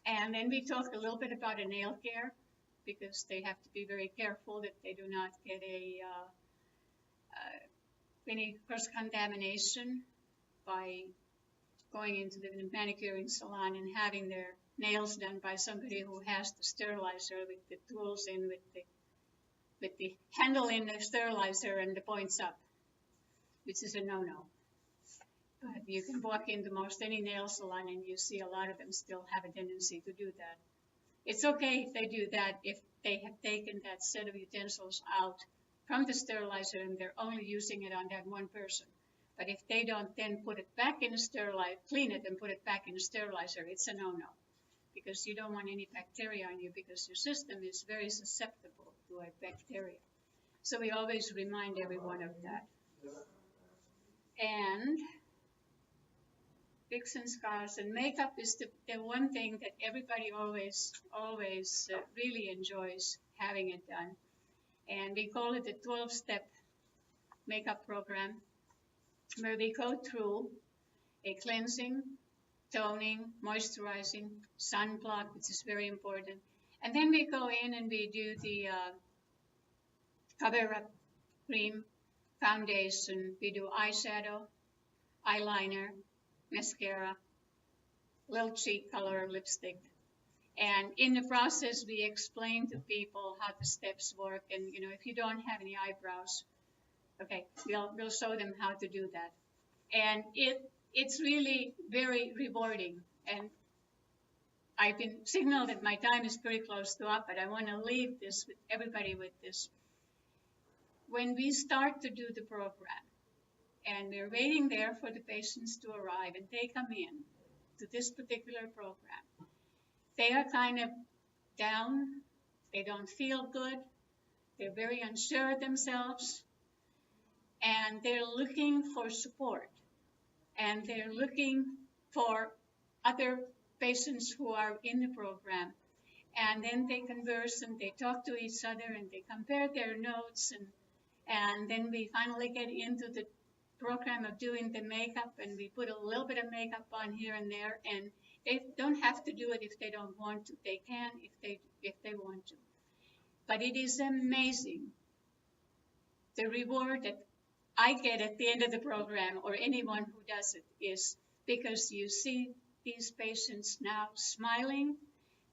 And then we talk a little bit about a nail care, because they have to be very careful that they do not get any cross-contamination by going into the manicuring salon and having their nails done by somebody who has the sterilizer with the tools in, with the handle in the sterilizer and the points up, which is a no-no. But you can walk into most any nail salon and you see a lot of them still have a tendency to do that. It's okay if they do that if they have taken that set of utensils out from the sterilizer and they're only using it on that one person. But if they don't then put it back in the sterilizer, clean it and put it back in the sterilizer, it's a no-no. Because you don't want any bacteria on you, because your system is very susceptible to a bacteria. So we always remind everyone of that. And wigs and scarves and makeup is the one thing that everybody always really enjoys having it done. And we call it the 12-step makeup program, where we go through a cleansing, toning, moisturizing, sunblock, which is very important. And then we go in and we do the cover-up cream, foundation. We do eyeshadow, eyeliner, mascara, little cheek color, lipstick. And in the process, we explain to people how the steps work. And, you know, if you don't have any eyebrows, okay, we'll show them how to do that. And it's really very rewarding. And I've been signaled that my time is pretty close to up, but I want to leave this with everybody with this. When we start to do the program, and we're waiting there for the patients to arrive, and they come in to this particular program, they are kind of down, they don't feel good, they're very unsure of themselves, and they're looking for support, and they're looking for other patients who are in the program. And then they converse and they talk to each other and they compare their notes, and then we finally get into the program of doing the makeup, and we put a little bit of makeup on here and there, and they don't have to do it if they don't want to. They can if they want to. But it is amazing the reward that I get at the end of the program, or anyone who does it, is because you see these patients now smiling,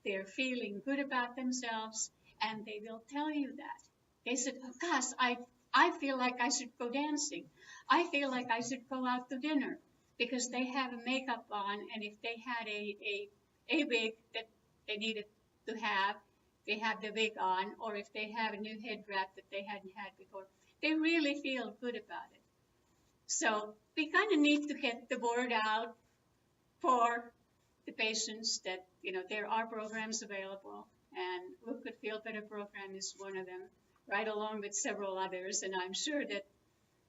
they're feeling good about themselves, and they will tell you that. They said, oh gosh, I feel like I should go dancing. I feel like I should go out to dinner, because they have a makeup on, and if they had a wig that they needed to have, they have the wig on, or if they have a new head wrap that they hadn't had before, they really feel good about it. So we kind of need to get the word out for the patients that, you know, there are programs available, and Look Good Feel Better program is one of them, right along with several others, and I'm sure that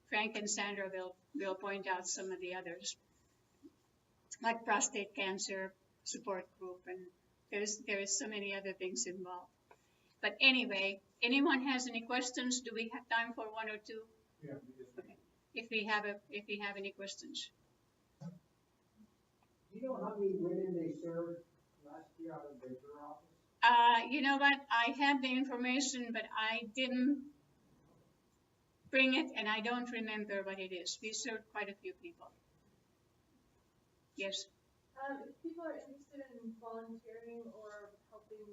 Frank and Sandra will point out some of the others, like prostate cancer support group, and there is so many other things involved. But anyway, anyone has any questions? Do we have time for one or two? Yeah. Okay. If we have any questions. Do you know how many women they served last year out of their office? You know what? I have the information, but I didn't bring it, and I don't remember what it is. We served quite a few people. Yes. If people are interested in volunteering or helping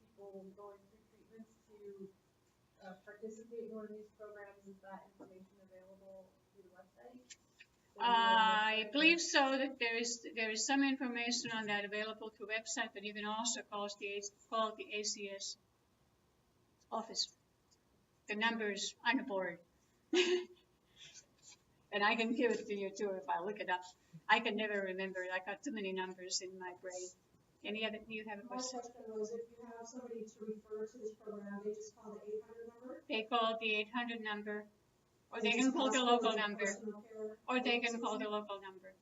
people going through treatments to participate in one of these programs, is that information available through the website? I believe so, that there is some information on that available through website, but you can also call the ACS office. The number's on the board. And I can give it to you too if I look it up. I can never remember it. I got too many numbers in my brain. Any other, you have a question? My question was, if you have somebody to refer to this program, they just call the 800 number? They call the 800 number, or they can call the local number, or they can call the local number.